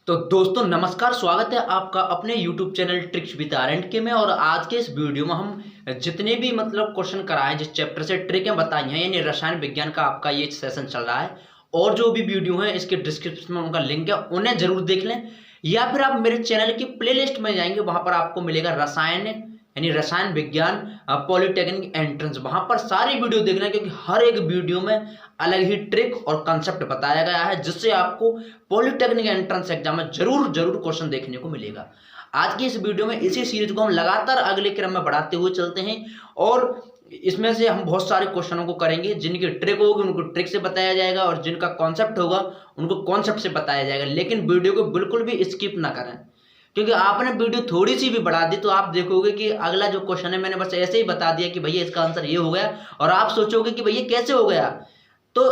तो दोस्तों नमस्कार, स्वागत है आपका अपने YouTube channel tricks with R K में। और आज के इस वीडियो में हम जितने भी क्वेश्चन कराए जिस चैप्टर से ट्रिकें बताई हैं, यानी रसायन विज्ञान का आपका ये सेशन चल रहा है। और जो भी वीडियो है इसके डिस्क्रिप्शन में उनका लिंक है, उन्हें जरूर देख लें। या फिर आप मेरे चैनल की प्लेलिस्ट में जाएंगे, वहां पर आपको मिलेगा रसायन यानी रसायन विज्ञान पॉलिटेक्निक एंट्रेंस। वहां पर सारी वीडियो देखना, क्योंकि हर एक वीडियो में अलग ही ट्रिक और कंसेप्ट बताया गया है, जिससे आपको पॉलिटेक्निक एंट्रेंस एग्जाम में जरूर क्वेश्चन देखने को मिलेगा। आज की इस वीडियो में इसी सीरीज को हम लगातार अगले क्रम में बढ़ाते हुए चलते हैं, और इसमें से हम बहुत सारे क्वेश्चनों को करेंगे। जिनकी ट्रिक होगी उनको ट्रिक से बताया जाएगा, और जिनका कॉन्सेप्ट होगा उनको कॉन्सेप्ट से बताया जाएगा। लेकिन वीडियो को बिल्कुल भी स्किप ना करें, क्योंकि आपने वीडियो थोड़ी सी भी बढ़ा दी तो आप देखोगे कि अगला जो क्वेश्चन है मैंने बस ऐसे ही बता दिया कि भैया इसका आंसर ये हो गया, और आप सोचोगे कि भैया कैसे हो गया। तो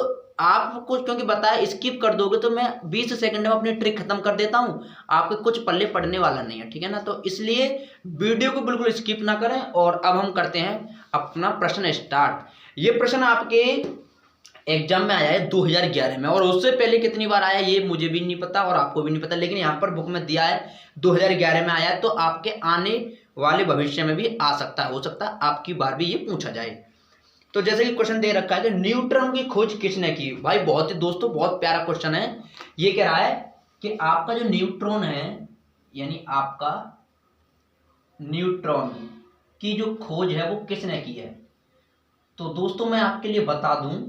आपको क्योंकि बताया, स्किप कर दोगे तो मैं 20 सेकंड में अपनी ट्रिक खत्म कर देता हूं, आपके कुछ पल्ले पड़ने वाला नहीं है, ठीक है ना। तो इसलिए वीडियो को बिल्कुल स्किप ना करें। और अब हम करते हैं अपना प्रश्न स्टार्ट। ये प्रश्न आपके एग्जाम में आया है 2011 में, और उससे पहले कितनी बार आया ये मुझे भी नहीं पता और आपको भी नहीं पता, लेकिन यहाँ पर बुक में दिया है 2011 में आया है। तो आपके आने वाले भविष्य में भी आ सकता है, हो सकता है आपकी बार भी ये पूछा जाए। तो जैसे कि क्वेश्चन दे रखा है कि न्यूट्रॉन की खोज किसने की। भाई बहुत ही दोस्तों बहुत प्यारा क्वेश्चन है। ये कह रहा है कि आपका जो न्यूट्रॉन है, यानी आपका न्यूट्रॉन की जो खोज है वो किसने की है। तो दोस्तों मैं आपके लिए बता दूं,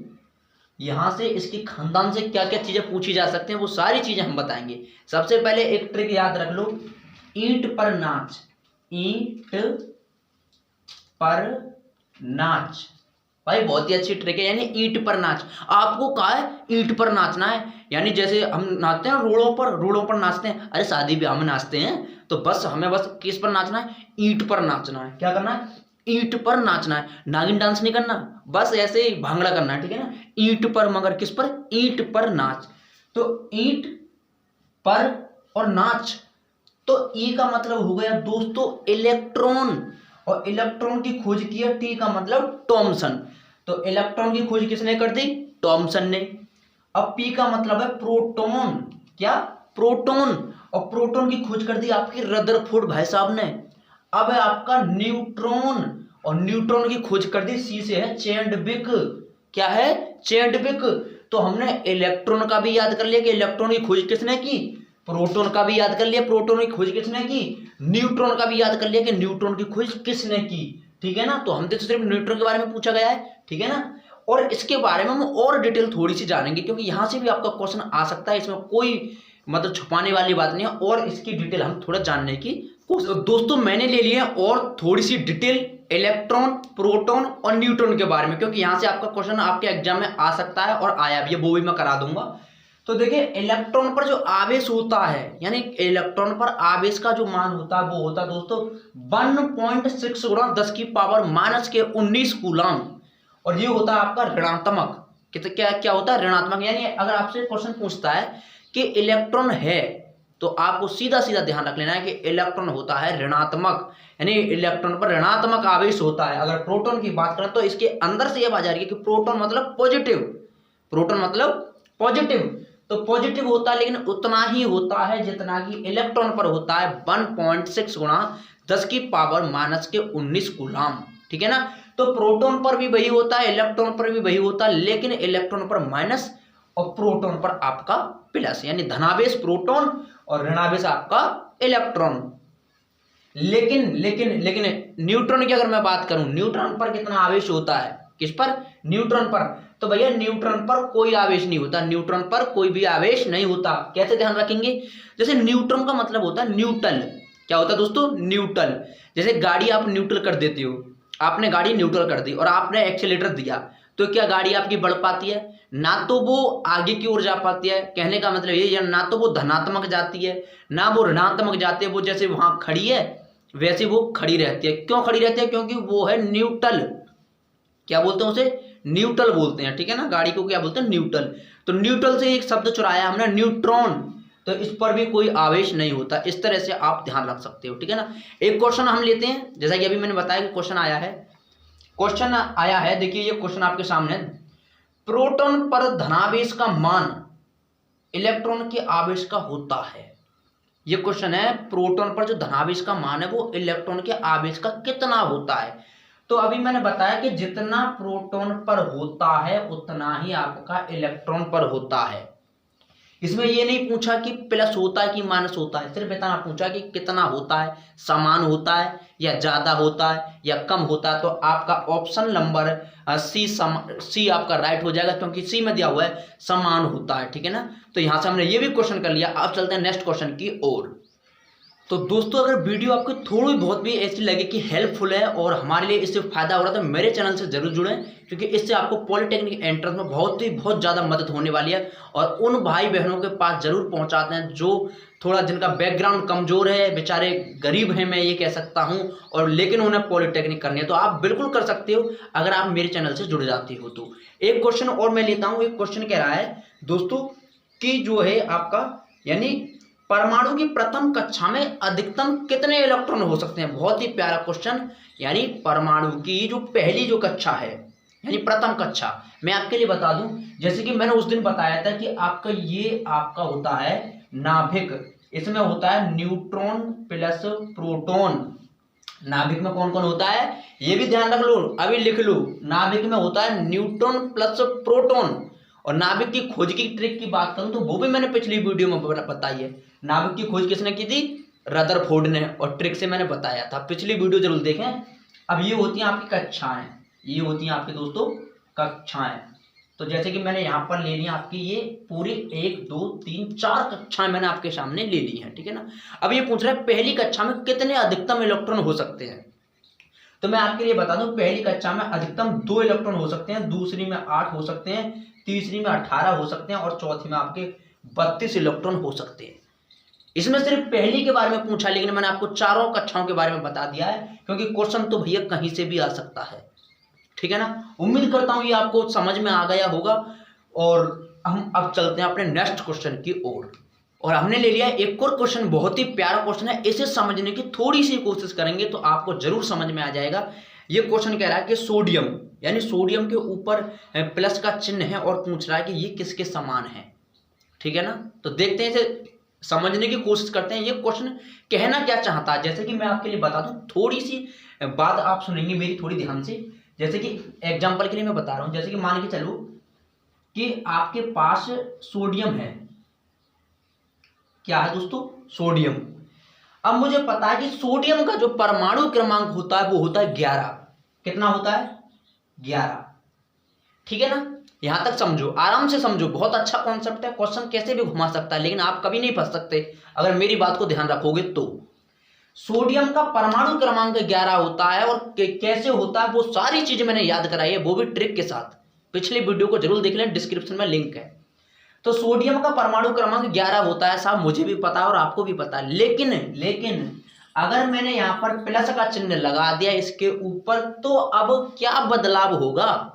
यहां से इसके खानदान से क्या क्या चीजें पूछी जा सकती हैं वो सारी चीजें हम बताएंगे। सबसे पहले एक ट्रिक याद रख लो, ईंट पर नाच। ईंट पर नाच, भाई बहुत ही अच्छी ट्रिक है। यानी ईंट पर नाच, आपको कहा है ईंट पर नाचना है। यानी जैसे हम नाचते हैं रोड़ों पर नाचते हैं, अरे शादी ब्याह में नाचते हैं, तो बस हमें बस किस पर नाचना है, ईंट पर नाचना है। क्या करना है, ईंट पर नाचना है। नागिन डांस नहीं करना, बस ऐसे ही भांगड़ा करना है, ठीक है ना। ईंट पर, मगर किस पर, ईंट पर नाच। तो ईंट पर और नाच, तो ई का मतलब हो गया दोस्तों इलेक्ट्रॉन, और इलेक्ट्रॉन की खोज की है टी का मतलब थॉमसन। तो इलेक्ट्रॉन की खोज किसने कर दी, थॉमसन ने। अब पी का मतलब है प्रोटॉन, क्या, प्रोटॉन, और प्रोटॉन की खोज कर दी आपकी रदरफोर्ड भाई साहब ने। अब है आपका न्यूट्रॉन, और न्यूट्रॉन की खोज कर दी सी से है चैडविक। क्या है, चैडविक। तो हमने इलेक्ट्रॉन का भी याद कर लिया कि इलेक्ट्रॉन की खोज किसने की, प्रोटॉन का भी याद कर लिया प्रोटॉन की खोज किसने की, न्यूट्रॉन का भी याद कर लिया कि न्यूट्रॉन की खोज किसने की, ठीक है ना। तो हमसे तो सिर्फ न्यूट्रॉन के बारे में पूछा गया है, ठीक है ना। और इसके बारे में हम और डिटेल थोड़ी सी जानेंगे, क्योंकि यहां से भी आपका क्वेश्चन आ सकता है, इसमें कोई छुपाने वाली बात नहीं है। और इसकी डिटेल हम थोड़ा जानने की कोशिश। दोस्तों मैंने ले लिया और थोड़ी सी डिटेल इलेक्ट्रॉन, प्रोटॉन और न्यूट्रॉन के बारे में, क्योंकि यहां से आपका क्वेश्चन आपके एग्जाम में आ सकता है, और आया भी है, वो भी मैं करा दूंगा। तो देखिए इलेक्ट्रॉन पर जो आवेश होता है, यानी इलेक्ट्रॉन पर आवेश का जो मान होता है वो होता है दोस्तों 1.6 गुणा 10 की पावर माइनस के 19 कूलम। और ये होता है आपका ऋणात्मक। क्या क्या होता है, ऋणात्मक। यानी अगर आपसे क्वेश्चन पूछता है कि इलेक्ट्रॉन है, तो आपको सीधा सीधा ध्यान रख लेना है कि इलेक्ट्रॉन होता है ऋणात्मक, यानी इलेक्ट्रॉन पर ऋणात्मक आवेश होता है। अगर प्रोटॉन की बात करें तो इसके अंदर से ये बात जा रही है कि प्रोटॉन मतलब पॉजिटिव, प्रोटॉन मतलब पॉजिटिव। तो पॉजिटिव होता है, लेकिन उतना ही होता है जितना कि इलेक्ट्रॉन पर होता है 1.6 गुणा 10 की पावर माइनस के 19 कूलम, ठीक है ना। तो प्रोटॉन पर भी वही होता है, इलेक्ट्रॉन पर भी वही होता है, लेकिन इलेक्ट्रॉन पर माइनस और प्रोटॉन पर आपका प्लस, यानी धनावेश प्रोटॉन और ऋणावेश आपका इलेक्ट्रॉन। लेकिन लेकिन लेकिन न्यूट्रॉन की अगर मैं बात करूं, न्यूट्रॉन पर कितना आवेश होता है, किस पर, न्यूट्रॉन पर। तो भैया न्यूट्रॉन पर कोई आवेश नहीं होता, न्यूट्रॉन पर कोई भी आवेश नहीं होता। कैसे ध्यान रखेंगे, जैसे न्यूट्रॉन का मतलब होता है न्यूट्रल। क्या होता है दोस्तों, न्यूट्रल। जैसे गाड़ी आप न्यूट्रल कर देते हो, आपने गाड़ी न्यूट्रल कर दी और आपने एक्सीलरेटर दिया, तो क्या गाड़ी आपकी बढ़ पाती है, ना तो वो आगे की ओर जा पाती है। कहने का मतलब ये, ना तो वो धनात्मक जाती है ना वो ऋणात्मक जाती है। वो जैसे वहां खड़ी है वैसे वो खड़ी रहती है। क्यों खड़ी रहती है, क्योंकि वो है न्यूट्रल। क्या बोलते हैं उसे, न्यूट्रल बोलते हैं, ठीक है ना। गाड़ी को क्या बोलते हैं, न्यूट्रल। तो न्यूट्रल से एक शब्द चुराया हमने, न्यूट्रॉन। तो इस पर भी कोई आवेश नहीं होता। इस तरह से आप ध्यान रख सकते हो, ठीक है ना। एक क्वेश्चन हम लेते हैं, जैसा कि अभी मैंने बताया कि क्वेश्चन आया है। देखिए ये क्वेश्चन आपके सामने, प्रोटॉन पर धनावेश का मान इलेक्ट्रॉन के आवेश का होता है। ये क्वेश्चन है प्रोटॉन पर जो धनावेश का मान है वो इलेक्ट्रॉन के आवेश का कितना होता है। तो अभी मैंने बताया कि जितना प्रोटॉन पर होता है उतना ही आपका इलेक्ट्रॉन पर होता है। इसमें ये नहीं पूछा कि प्लस होता है कि माइनस होता है, सिर्फ इतना पूछा कि कितना होता है, समान होता है या ज्यादा होता है या कम होता है। तो आपका ऑप्शन नंबर सी आपका राइट हो जाएगा, क्योंकि सी में दिया हुआ है समान होता है। ठीक है ना, तो यहां से हमने ये भी क्वेश्चन कर लिया। अब चलते हैं नेक्स्ट क्वेश्चन की ओर। तो दोस्तों अगर वीडियो आपको थोड़ी बहुत भी ऐसी लगे कि हेल्पफुल है और हमारे लिए इससे फायदा हो रहा है तो मेरे चैनल से जरूर जुड़ें, क्योंकि इससे आपको पॉलिटेक्निक एंट्रेंस में बहुत ज़्यादा मदद होने वाली है। और उन भाई बहनों के पास जरूर पहुंचाते हैं जो थोड़ा जिनका बैकग्राउंड कमजोर है, बेचारे गरीब हैं मैं ये कह सकता हूं, और लेकिन उन्हें पॉलिटेक्निक करनी है। तो आप बिल्कुल कर सकते हो अगर आप मेरे चैनल से जुड़ जाते हो तो। एक क्वेश्चन और मैं लेता हूँ। एक क्वेश्चन कह रहा है दोस्तों कि जो है आपका यानी परमाणु की प्रथम कक्षा में अधिकतम कितने इलेक्ट्रॉन हो सकते हैं। बहुत ही प्यारा क्वेश्चन। यानी परमाणु की जो पहली जो कक्षा है यानी प्रथम कक्षा, मैं आपके लिए बता दूं, जैसे कि मैंने उस दिन बताया था कि आपका ये आपका होता है नाभिक। इसमें होता है न्यूट्रॉन प्लस प्रोटॉन। नाभिक में कौन कौन होता है ये भी ध्यान रख लो, अभी लिख लो। नाभिक में होता है न्यूट्रॉन प्लस प्रोटॉन। और नाभिक की खोज की ट्रिक की बात करूं तो वो भी मैंने पिछली वीडियो में बताई है। नाभिक की खोज किसने की थी? रदरफोर्ड ने, और ट्रिक से मैंने बताया था, पिछली वीडियो जरूर देखें। अब ये होती हैं आपकी कक्षाएं, ये होती हैं आपके दोस्तों कक्षाएं। तो जैसे कि मैंने यहाँ पर ले लिया आपकी ये पूरी 1 2 3 4 कक्षाएं मैंने आपके सामने ले ली हैं। ठीक है ना। अब ये पूछ रहा है पहली कक्षा में कितने अधिकतम इलेक्ट्रॉन हो सकते हैं। तो मैं आपके लिए बता दूं पहली कक्षा में अधिकतम 2 इलेक्ट्रॉन हो सकते हैं, दूसरी में 8 हो सकते हैं, तीसरी में 18 हो सकते हैं और चौथी में आपके 32 इलेक्ट्रॉन हो सकते हैं। इसमें सिर्फ पहली के बारे में पूछा, लेकिन मैंने आपको चारों कक्षाओं के बारे में बता दिया है, क्योंकि क्वेश्चन तो भैया कहीं से भी आ सकता है। ठीक है ना। उम्मीद करता हूं ये आपको समझ में आ गया होगा। और हम अब चलते हैं अपने नेक्स्ट क्वेश्चन की ओर। और हमने ले लिया एक और क्वेश्चन, बहुत ही प्यारा क्वेश्चन है। इसे समझने की थोड़ी सी कोशिश करेंगे तो आपको जरूर समझ में आ जाएगा। ये क्वेश्चन कह रहा है कि सोडियम यानी सोडियम के ऊपर प्लस का चिन्ह है और पूछ रहा है कि ये किसके समान है। ठीक है ना। तो देखते हैं, इसे समझने की कोशिश करते हैं ये क्वेश्चन कहना क्या चाहता है। जैसे कि मैं आपके लिए बता दूं, थोड़ी सी बात आप सुनेंगे मेरी थोड़ी ध्यान से। जैसे कि एग्जांपल के लिए मैं बता रहा हूं, जैसे कि मान के चलो कि आपके पास सोडियम है। क्या है दोस्तों? सोडियम। अब मुझे पता है कि सोडियम का जो परमाणु क्रमांक होता है वो होता है 11। कितना होता है? 11। ठीक है ना। यहां तक समझो, आराम से समझो, बहुत अच्छा कॉन्सेप्ट है। क्वेश्चन कैसे भी घुमा सकता है, लेकिन आप कभी नहीं फंस सकते अगर मेरी बात को ध्यान रखोगे तो। सोडियम का परमाणु क्रमांक 11 होता है, और कैसे होता है वो सारी चीज मैंने याद कराई है, वो भी ट्रिक के साथ। पिछली वीडियो को जरूर देख लें, डिस्क्रिप्शन में लिंक है। तो सोडियम का परमाणु क्रमांक 11 होता है साहब, मुझे भी पता है और आपको भी पता है। लेकिन अगर मैंने यहां पर प्लस का चिन्ह लगा दिया इसके ऊपर, तो अब क्या बदलाव होगा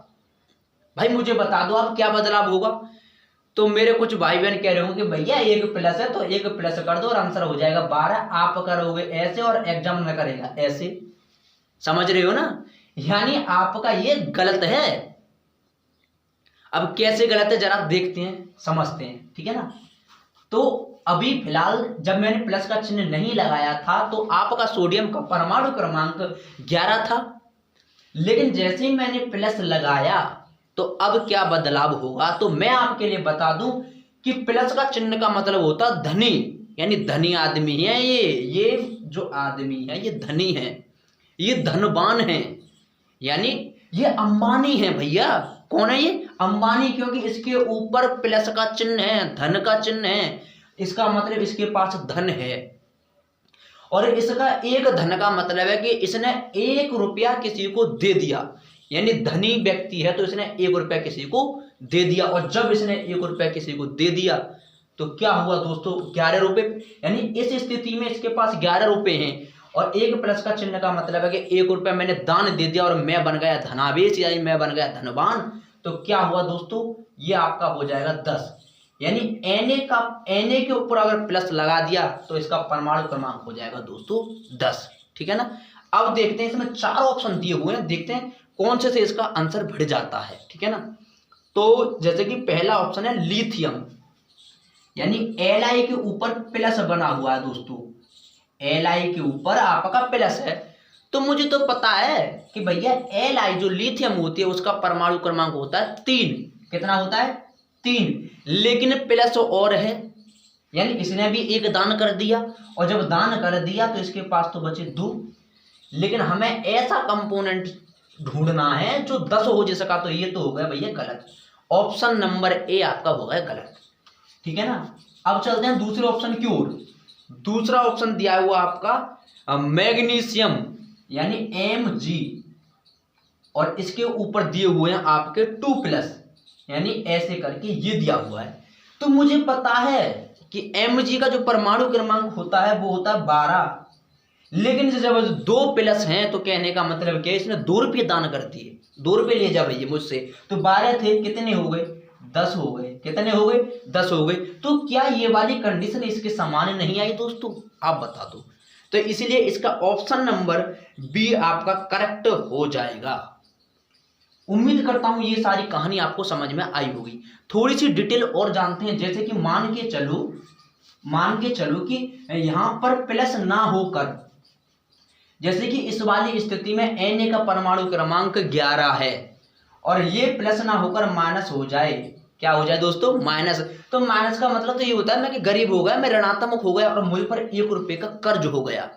भाई? मुझे बता दो अब क्या बदलाव होगा। तो मेरे कुछ भाई बहन कह रहे होंगे कि भैया एक प्लस है तो एक प्लस कर दो और आंसर हो जाएगा 12। आप करोगे ऐसे और एग्जाम में करेगा ऐसे। समझ रहे हो ना। यानी आपका ये गलत है। अब कैसे गलत है जरा देखते हैं, समझते हैं। ठीक है ना। तो अभी फिलहाल जब मैंने प्लस का चिन्ह नहीं लगाया था तो आपका सोडियम का परमाणु क्रमांक 11 था, लेकिन जैसे ही मैंने प्लस लगाया तो अब क्या बदलाव होगा। तो मैं आपके लिए बता दूं कि प्लस का चिन्ह का मतलब होता धनी, यानी धनी आदमी है ये जो आदमी है ये धनी है, ये धनवान है, यानी ये अंबानी है भैया। कौन है ये? अंबानी, क्योंकि इसके ऊपर प्लस का चिन्ह है, धन का चिन्ह है। इसका मतलब इसके पास धन है। और इसका एक धन का मतलब है कि इसने 1 रुपया किसी को दे दिया, यानी धनी व्यक्ति है तो इसने 1 रुपया किसी को दे दिया। और जब इसने 1 रुपया किसी को दे दिया तो क्या हुआ दोस्तों? 11 रुपए। यानी इस स्थिति में इसके पास 11 रुपए हैं, और एक प्लस का चिन्ह का मतलब है कि 1 रुपया मैंने दान दे दिया और मैं बन गया धनावेश, यानी मैं बन गया धनवान। तो क्या हुआ दोस्तों? ये आपका हो जाएगा 10। यानी Na के ऊपर अगर प्लस लगा दिया तो इसका परमाणु क्रमांक हो जाएगा दोस्तों 10। ठीक है ना। अब देखते हैं, इसमें 4 ऑप्शन दिए हुए हैं, देखते हैं कौन से इसका आंसर बढ़ जाता है। ठीक है ना। तो जैसे कि पहला ऑप्शन है लिथियम, यानी Li के ऊपर प्लस बना हुआ है दोस्तों, Li के ऊपर आपका प्लस है। तो मुझे तो पता है कि भैया Li जो लिथियम होती है उसका परमाणु क्रमांक होता है 3। कितना होता है? 3। लेकिन प्लस और है, यानी इसने भी एक दान कर दिया, और जब दान कर दिया तो इसके पास तो बचे 2। लेकिन हमें ऐसा कंपोनेंट ढूंढना है जो 10 हो सका, तो ये तो हो गया भैया गलत। ऑप्शन नंबर ए आपका हो गया गलत, ठीक है ना। अब चलते हैं दूसरे ऑप्शन की ओर। दूसरा ऑप्शन दिया हुआ आपका मैग्नीशियम यानी Mg, और इसके ऊपर दिए हुए हैं आपके 2+ यानी ऐसे करके ये दिया हुआ है। तो मुझे पता है कि Mg का जो परमाणु क्रमांक होता है वो होता है 12, लेकिन जब 2+ हैं तो कहने का मतलब क्या, इसने 2 रुपये दान कर दिए, 2 रुपये ले जा भैया मुझसे, तो 12 थे, कितने हो गए? 10 हो गए। कितने हो गए? 10 हो गए। तो क्या ये वाली कंडीशन इसके समान नहीं आई दोस्तों? आप बता दो। तो इसलिए इसका ऑप्शन नंबर बी आपका करेक्ट हो जाएगा। उम्मीद करता हूं ये सारी कहानी आपको समझ में आई होगी। थोड़ी सी डिटेल और जानते हैं, जैसे कि मान के चलो कि यहां पर प्लस ना होकर, जैसे कि इस वाली स्थिति में Na का परमाणु क्रमांक 11 है और ये प्लस ना होकर माइनस हो जाए। क्या हो जाए दोस्तों? माइनस। तो माइनस का मतलब तो ये होता है ना कि गरीब हो गया, मैं ऋणात्मक हो गया और मुझ पर 1 रुपये का कर्ज हो गया,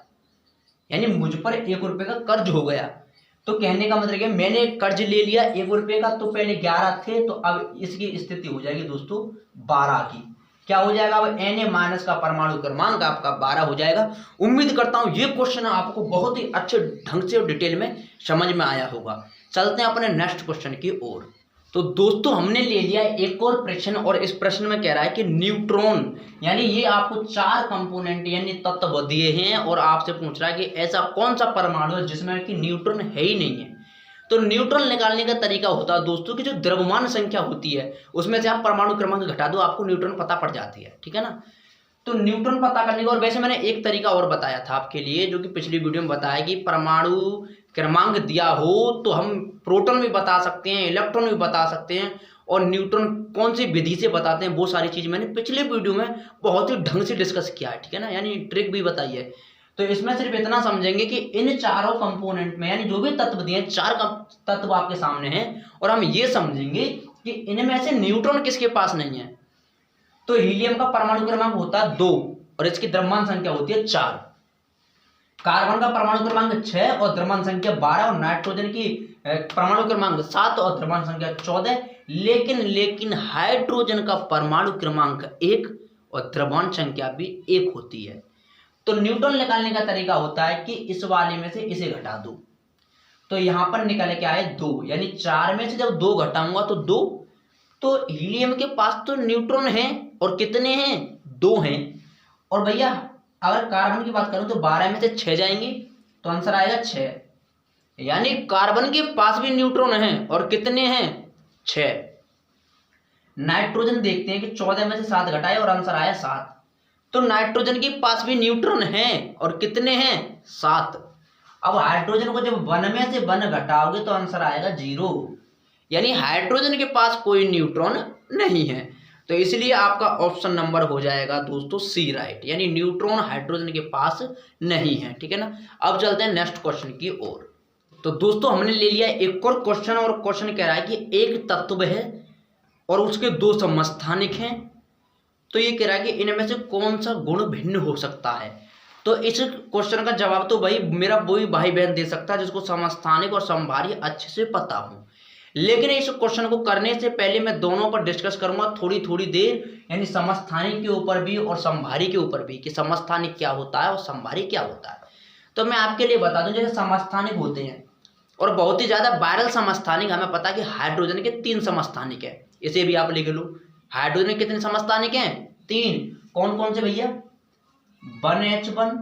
यानी मुझ पर 1 रुपये का कर्ज हो गया। तो कहने का मतलब क्या, मैंने कर्ज ले लिया 1 रुपये का, तो पहले 11 थे, तो अब इसकी स्थिति हो जाएगी दोस्तों 12 की। क्या हो जाएगा? अब Na- का परमाणु क्रमांक आपका 12 हो जाएगा। उम्मीद करता हूं ये क्वेश्चन आपको बहुत ही अच्छे ढंग से और डिटेल में समझ में आया होगा। चलते हैं अपने नेक्स्ट क्वेश्चन की ओर। तो दोस्तों हमने ले लिया एक और प्रश्न, और इस प्रश्न में कह रहा है कि न्यूट्रॉन, यानी ये आपको 4 कंपोनेंट यानी तत्व दिए हैं और आपसे पूछ रहा है कि ऐसा कौन सा परमाणु है जिसमें कि न्यूट्रॉन है ही नहीं है। तो न्यूट्रॉन निकालने का तरीका होता है दोस्तों कि जो द्रव्यमान संख्या होती है उसमें से आप परमाणु क्रमांक घटा दो, आपको न्यूट्रॉन पता पड़ जाती है, ठीक है ना। तो न्यूट्रॉन पता करने का, और वैसे मैंने एक तरीका और बताया था आपके लिए, जो कि पिछली वीडियो में बताया कि परमाणु क्रमांक दिया हो तो हम प्रोटॉन भी बता सकते हैं, इलेक्ट्रॉन भी बता सकते हैं, और न्यूट्रॉन कौन सी विधि से बताते हैं वो सारी चीज मैंने पिछले वीडियो में बहुत ही ढंग से डिस्कस किया है, ठीक है ना, यानी ट्रिक भी बताई है। तो इसमें सिर्फ इतना समझेंगे कि इन चारों कंपोनेंट में, यानी जो भी तत्व दिए, 4 तत्व आपके सामने हैं, और हम ये समझेंगे कि इनमें से न्यूट्रॉन किसके पास नहीं है। तो हीलियम का परमाणु क्रमांक होता है 2 और इसकी द्रव्यमान संख्या होती है 4। कार्बन का परमाणु क्रमांक 6 और द्रव्यमान संख्या 12, और नाइट्रोजन की परमाणु क्रमांक 7 और द्रव्यमान संख्या 14। लेकिन हाइड्रोजन का परमाणु क्रमांक 1 और द्रव्यमान संख्या भी 1 होती है। तो न्यूट्रॉन निकालने का तरीका होता है कि इस वाले में से इसे घटा दो, तो यहां पर निकल के आए 2, यानी 4 में से जब 2 घटाऊंगा तो 2। तो हीलियम के पास तो न्यूट्रॉन है, और कितने हैं? 2 हैं। और भैया अगर कार्बन की बात करूं तो 12 में से 6 जाएंगे, तो आंसर आएगा 6, यानी कार्बन के पास भी न्यूट्रॉन है, और कितने हैं? 6। नाइट्रोजन देखते हैं कि 14 में से 7 घटाए और आंसर आया 7। तो नाइट्रोजन के पास भी न्यूट्रॉन है, और कितने हैं? 7। अब हाइड्रोजन को जब 1 में से 1 घटाओगे तो आंसर आएगा 0, यानी हाइड्रोजन के पास कोई न्यूट्रॉन नहीं है। तो इसलिए आपका ऑप्शन नंबर हो जाएगा दोस्तों सी राइट, यानी न्यूट्रॉन हाइड्रोजन के पास नहीं है, ठीक है ना। अब चलते हैं नेक्स्ट क्वेश्चन की ओर। तो दोस्तों हमने ले लिया एक और क्वेश्चन, और क्वेश्चन कह रहा है कि एक तत्व है और उसके 2 समस्थानिक हैं। तो ये कह रहा है कि इनमें से कौन सा गुण भिन्न हो सकता है। तो इस क्वेश्चन का जवाब तो भाई मेरा वही भाई बहन दे सकता है जिसको समस्थानिक और समभारी अच्छे से पता हो। लेकिन इस क्वेश्चन को करने से पहले मैं दोनों पर डिस्कस करूंगा थोड़ी देर, यानी समस्थानिक के ऊपर भी और समभारी के ऊपर भी, कि समस्थानिक क्या होता है और समभारी क्या होता है। तो मैं आपके लिए बता दूं, जैसे समस्थानिक होते हैं, और बहुत ही ज्यादा वायरल समस्थानिक हमें पता है कि हाइड्रोजन के 3 समस्थानिक है, इसे भी आप लिख लो। हाइड्रोजन के कितने समस्थानिक हैं? 3। कौन कौन से भैया? 1H1,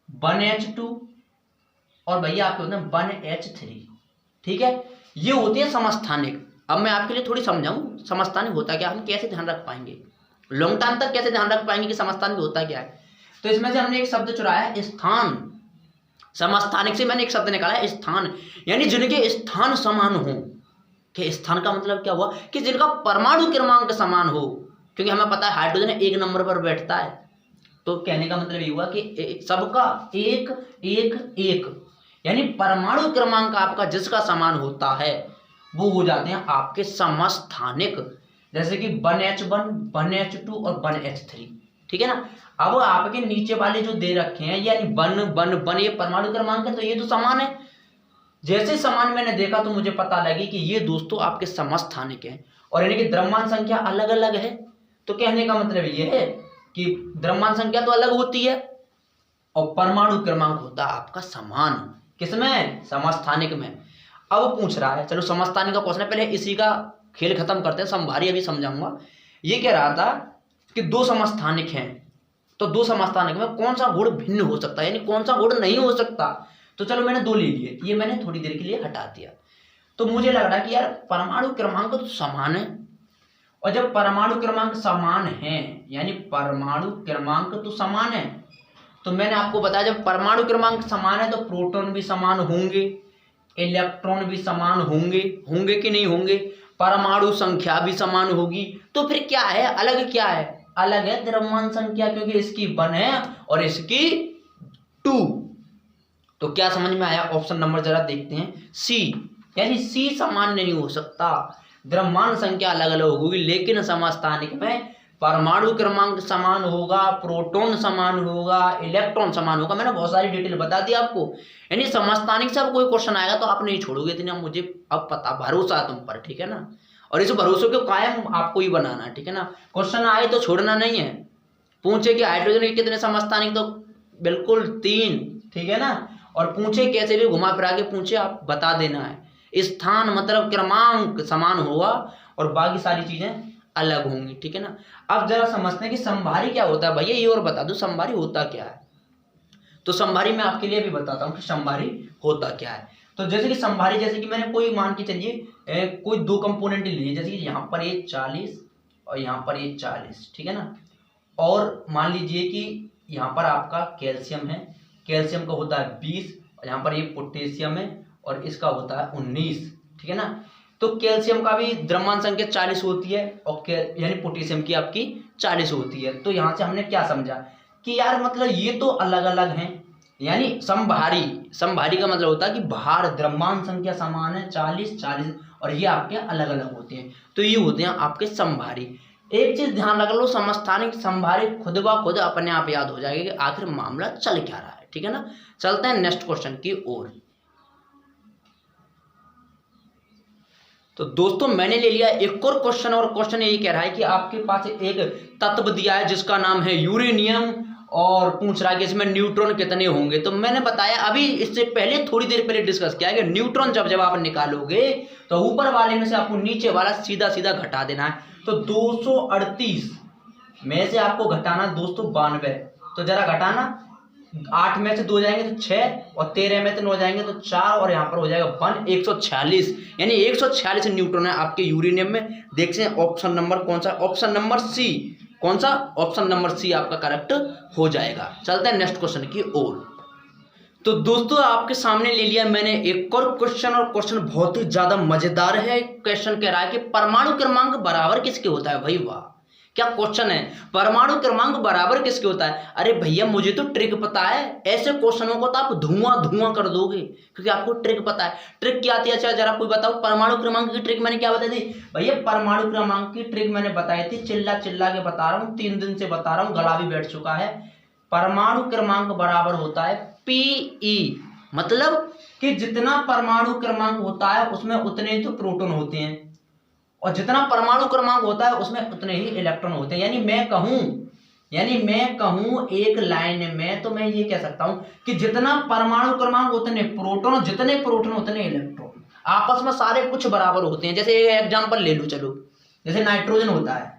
1H2 और भैया आपके होते हैं 1H3, ठीक है। ये होते हैं समस्थानिक। अब मैं आपके लिए थोड़ी समझाऊं समस्थानिक होता क्या, हम कैसे ध्यान रख पाएंगे, लॉन्ग टाइम तक कैसे ध्यान रख पाएंगे कि समस्थानिक होता क्या है। तो इसमें से हमने एक शब्द चुराया है, स्थान। समस्थानिक से मैंने एक शब्द निकाला है, स्थान, यानी जिनके स्थान समान हो। कि स्थान का मतलब क्या हुआ? कि जिनका परमाणु क्रमांक समान हो, क्योंकि हमें पता है हाइड्रोजन एक नंबर पर बैठता है। तो कहने का मतलब ये हुआ कि सबका एक एक एक, यानी परमाणु क्रमांक आपका जिसका समान होता है वो हो जाते हैं आपके समस्थानिक, जैसे कि 1H1 1H2 और 1H3, ठीक है ना। अब आपके नीचे वाले जो दे रखे हैं यानी 1 ये परमाणु क्रमांक है, तो ये तो समान है। जैसे समान मैंने देखा तो मुझे पता लगी कि ये दोस्तों आपके समस्थानिक है, और यानी कि द्रव्यमान संख्या अलग अलग है। तो कहने का मतलब ये है कि द्रव्यमान संख्या तो अलग होती है और परमाणु क्रमांक होता है आपका समान। किसमें? समस्थानिक में। अब पूछ रहा है, चलो समस्थानिक का क्वेश्चन है, पहले इसी का खेल खत्म करते हैं, समभारी अभी समझाऊंगा। ये कह रहा था कि दो समस्थानिक हैं, तो दो समस्थानिक में कौन सा गुण भिन्न हो सकता है, यानी कौन सा गुण नहीं हो सकता। तो चलो मैंने दो ले लिए, ये मैंने थोड़ी देर के लिए हटा दिया। तो मुझे लग रहा है कि यार परमाणु क्रमांक तो समान है, और जब परमाणु क्रमांक समान है यानी परमाणु क्रमांक तो समान है, तो मैंने आपको बताया जब परमाणु क्रमांक समान है तो प्रोटॉन भी समान होंगे, इलेक्ट्रॉन भी समान होंगे, होंगे कि नहीं होंगे, परमाणु संख्या भी समान होगी। तो फिर क्या है, अलग क्या है? अलग है द्रव्यमान संख्या, क्योंकि इसकी 1 है और इसकी 2। तो क्या समझ में आया? ऑप्शन नंबर जरा देखते हैं, सी, यानी सी समान नहीं हो सकता। द्रव्यमान संख्या अलग अलग होगी, लेकिन समस्थानिक में परमाणु क्रमांक समान होगा, प्रोटॉन समान होगा, इलेक्ट्रॉन समान होगा। मैंने बहुत सारी डिटेल बता दी आपको। यानी समस्थानिक से अब कोई क्वेश्चन आएगा तो आप नहीं छोड़ोगे, इतना मुझे अब पता, भरोसा है तुम पर, ठीक है ना। और इस भरोसे को कायम आपको ही बनाना है, ठीक है ना। क्वेश्चन आए तो छोड़ना नहीं है। पूछे कि हाइड्रोजन के कितने समस्थानिक, तो बिल्कुल 3, ठीक है ना। और पूछे कैसे भी घुमा फिरा के पूछे, आप बता देना है। स्थान मतलब क्रमांक समान होगा और बाकी सारी चीजें अलग होंगी, ठीक है ना। अब जरा समझते हैं कि समभारी क्या होता है। भैया ये और बता दो समभारी होता क्या है। तो समभारी मैं आपके लिए भी बताता हूँ कि समभारी होता क्या है। तो जैसे कि समभारी, जैसे कि मैंने कोई मान के चलिए कोई दो कंपोनेंट लिए, जैसे कि यहाँ पर ये 40 और यहाँ पर ये 40, ठीक है ना। और मान लीजिए कि यहाँ पर आपका कैल्शियम है, कैल्शियम का होता है 20, और यहाँ पर ये पोटेशियम है और इसका होता है 19, ठीक है ना। तो कैल्शियम का भी द्रव्यमान संख्या 40 होती है और यानी पोटेशियम की आपकी 40 होती है। तो यहाँ से हमने क्या समझा कि यार मतलब ये तो अलग अलग हैं, यानी समभारी, समभारी का मतलब होता है कि भार द्रव्यमान संख्या समान है 40 और ये आपके अलग अलग होते हैं, तो ये होते हैं आपके समभारी। एक चीज ध्यान रख लो, समस्थानिक समभारी खुद ब खुद अपने आप याद हो जाएगा कि आखिर मामला चल क्या रहा है, ठीक है ना। चलते हैं नेक्स्ट क्वेश्चन की ओर। तो दोस्तों मैंने ले लिया एक और क्वेश्चन, और क्वेश्चन ये कह रहा है कि आपके पास एक तत्व दिया है जिसका नाम है यूरेनियम, और पूछ रहा है कि इसमें न्यूट्रॉन कितने होंगे। तो मैंने बताया अभी इससे पहले थोड़ी देर पहले डिस्कस किया है कि न्यूट्रॉन जब आप निकालोगे तो ऊपर वाले में से आपको नीचे वाला सीधा सीधा घटा देना है। तो 238 में से आपको घटाना दोस्तों 92, तो जरा घटाना, 8 में से 2 जाएंगे तो 6, और 13 में से 9 जाएंगे तो 4, और यहाँ पर हो जाएगा 146, यानी 146 न्यूट्रॉन है आपके यूरेनियम में। देखते हैं ऑप्शन नंबर कौन सा, ऑप्शन नंबर सी। कौन सा? ऑप्शन नंबर सी आपका करेक्ट हो जाएगा। चलते हैं नेक्स्ट क्वेश्चन की ओर। तो दोस्तों आपके सामने ले लिया मैंने एक और क्वेश्चन, और क्वेश्चन बहुत ही ज्यादा मजेदार है। क्वेश्चन कह रहा है कि परमाणु क्रमांक बराबर किसके होता है। भाई वाह, क्या क्वेश्चन है, परमाणु क्रमांक बराबर किसके होता है। अरे भैया मुझे तो ट्रिक पता है, ऐसे क्वेश्चनों को तो आप धुआं धुआं कर दोगे क्योंकि आपको ट्रिक पता है। ट्रिक क्या आती है, अच्छा जरा कोई बताओ। परमाणु क्रमांक की ट्रिक मैंने क्या बताई थी भैया, परमाणु क्रमांक की ट्रिक मैंने बताई थी, चिल्ला चिल्ला के बता रहा हूँ, 3 दिन से बता रहा हूँ, गला भी बैठ चुका है। परमाणु क्रमांक बराबर होता है पीई, मतलब कि जितना परमाणु क्रमांक होता है उसमें उतने ही तो प्रोटॉन होते हैं, और जितना परमाणु क्रमांक होता है उसमें उतने ही इलेक्ट्रॉन होते हैं। यानी मैं कहूं एक लाइन में, तो मैं ये कह सकता हूं कि जितना परमाणु क्रमांक उतने प्रोटॉन, जितने प्रोटॉन उतने इलेक्ट्रॉन, आपस में सारे कुछ बराबर होते हैं। जैसे एग्जांपल ले लो, चलो जैसे नाइट्रोजन होता है,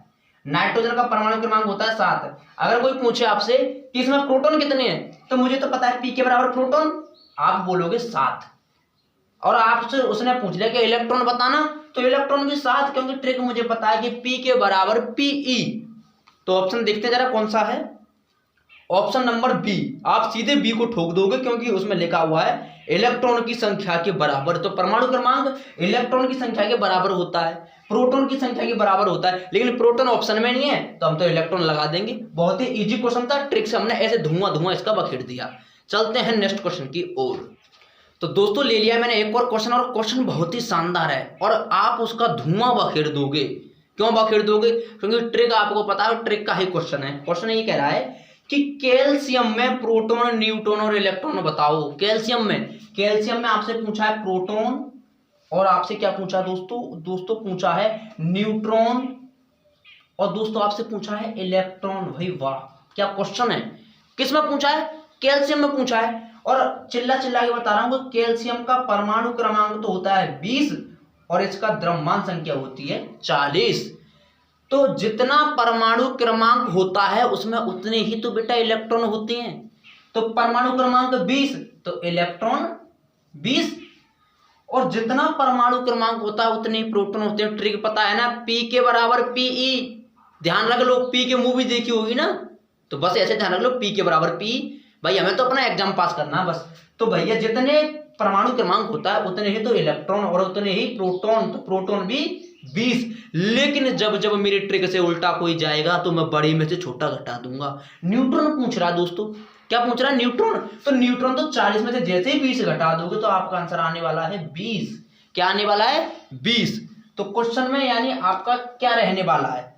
नाइट्रोजन का परमाणु क्रमांक होता है 7। अगर कोई पूछे आपसे कि इसमें प्रोटॉन कितने हैं, तो मुझे तो पता है P के बराबर प्रोटॉन, आप बोलोगे 7। और आपसे उसने पूछ लिया कि इलेक्ट्रॉन बताना, तो इलेक्ट्रॉन भी 7, क्योंकि ट्रिक मुझे पता है कि P के बराबर Pe। तो ऑप्शन देखते जरा कौन सा है। ऑप्शन नंबर बी, आप सीधे बी को ठोक दोगे क्योंकि उसमें लिखा हुआ है इलेक्ट्रॉन की संख्या के बराबर। तो परमाणु क्रमांक इलेक्ट्रॉन की संख्या के बराबर होता है, प्रोटॉन की संख्या के बराबर होता है, लेकिन प्रोटॉन ऑप्शन में नहीं है तो हम तो इलेक्ट्रॉन लगा देंगे। बहुत ही इजी क्वेश्चन था, ट्रिक से हमने ऐसे धुआं इसका बखेर दिया। चलते हैं नेक्स्ट क्वेश्चन की ओर। तो दोस्तों ले लिया मैंने एक और क्वेश्चन, और क्वेश्चन बहुत ही शानदार है और आप उसका धुआं बखेर दोगे। क्यों बखेर दोगे? क्योंकि ट्रिक आपको पता है, ट्रिक का ही क्वेश्चन है। क्वेश्चन ये कह रहा है कि कैल्शियम में प्रोटॉन, न्यूट्रॉन और इलेक्ट्रॉन बताओ। कैल्शियम में आपसे पूछा है प्रोटॉन, और आपसे क्या पूछा दोस्तों पूछा है न्यूट्रॉन, और दोस्तों आपसे पूछा है इलेक्ट्रॉन। भाई वाह, क्या क्वेश्चन है! किस में पूछा है? कैल्शियम में पूछा है। और चिल्ला के बता रहा हूं, कैल्शियम का परमाणु क्रमांक तो होता है 20 और इसका द्रव्यमान संख्या होती है 40। तो जितना परमाणु क्रमांक होता है उसमें उतने ही तो बेटा इलेक्ट्रॉन होते हैं। तो परमाणु क्रमांक 20 तो इलेक्ट्रॉन 20, और जितना परमाणु क्रमांक होता है उतने ही प्रोटॉन होते हैं। ट्रिक पता है ना, P के बराबर Pe। ध्यान रख लो, P की मूवी देखी होगी ना, तो बस ऐसे ध्यान रख लो, P के बराबर P। भाई हमें तो अपना एग्जाम पास करना है बस। तो भैया जितने परमाणु क्रमांक होता है उतने ही तो इलेक्ट्रॉन और उतने ही प्रोटॉन, तो प्रोटॉन भी 20। लेकिन जब मेरी ट्रिक से उल्टा कोई जाएगा तो मैं बड़ी में से छोटा घटा दूंगा। न्यूट्रॉन पूछ रहा है दोस्तों, क्या पूछ रहा है? न्यूट्रॉन। तो न्यूट्रॉन तो 40 में से जैसे ही 20 घटा दोगे तो आपका आंसर आने वाला है 20। क्या आने वाला है? 20। तो क्वेश्चन में यानी आपका क्या रहने वाला है,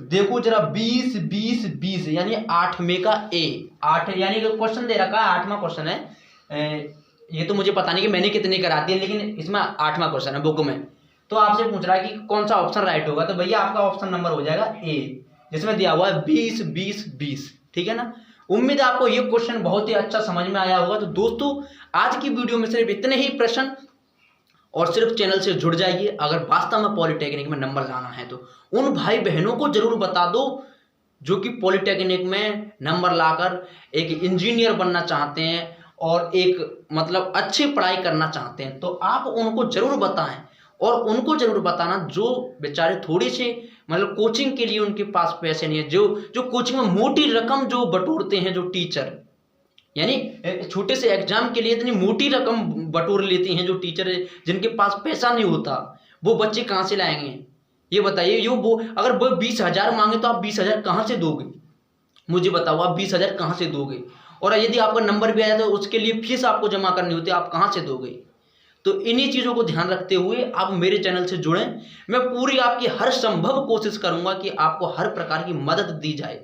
देखो जरा, 20 20 20 यानी 8 में का ए। 8 यानी क्वेश्चन दे रखा है, 8वां क्वेश्चन है। ये तो मुझे पता नहीं कि मैंने कितनी कराती है, लेकिन इसमें 8वां क्वेश्चन है बुक में। तो आपसे पूछ रहा है कि कौन सा ऑप्शन राइट होगा, तो भैया आपका ऑप्शन नंबर हो जाएगा ए, जिसमें दिया हुआ है 20 20 20। ठीक है ना। उम्मीद है आपको ये क्वेश्चन बहुत ही अच्छा समझ में आया होगा। तो दोस्तों आज की वीडियो में सिर्फ इतने ही प्रश्न, और सिर्फ चैनल से जुड़ जाइए। अगर वास्तव में पॉलिटेक्निक में नंबर लाना है तो उन भाई बहनों को जरूर बता दो जो कि पॉलिटेक्निक में नंबर लाकर एक इंजीनियर बनना चाहते हैं और एक मतलब अच्छी पढ़ाई करना चाहते हैं। तो आप उनको जरूर बताएं, और उनको जरूर बताना जो बेचारे थोड़ी सी मतलब कोचिंग के लिए उनके पास पैसे नहीं है, जो कोचिंग में मोटी रकम जो बटोरते हैं, जो टीचर यानी छोटे से एग्जाम के लिए इतनी मोटी रकम बटोर लेती हैं जो टीचर, जिनके पास पैसा नहीं होता, वो बच्चे कहाँ से लाएंगे ये बताइए। वो अगर वो 20,000 मांगे तो आप 20,000 कहाँ से दोगे? मुझे बताओ, आप 20,000 कहाँ से दोगे? और यदि आपका नंबर भी आया तो उसके लिए फीस आपको जमा करनी होती है, आप कहाँ से दोगे? तो इन्हीं चीज़ों को ध्यान रखते हुए आप मेरे चैनल से जुड़ें। मैं पूरी आपकी हर संभव कोशिश करूंगा कि आपको हर प्रकार की मदद दी जाए।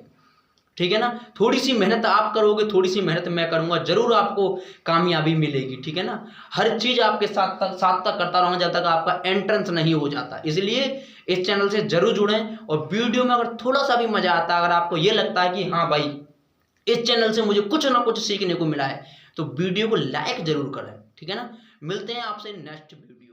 ठीक है ना। थोड़ी सी मेहनत आप करोगे, थोड़ी सी मेहनत मैं करूंगा, जरूर आपको कामयाबी मिलेगी। ठीक है ना। हर चीज आपके साथ तक करता रहूंगा जब तक आपका एंट्रेंस नहीं हो जाता। इसलिए इस चैनल से जरूर जुड़ें, और वीडियो में अगर थोड़ा सा भी मजा आता है, अगर आपको ये लगता है कि हाँ भाई इस चैनल से मुझे कुछ ना कुछ सीखने को मिला है, तो वीडियो को लाइक जरूर करें। ठीक है ना। मिलते हैं आपसे नेक्स्ट वीडियो।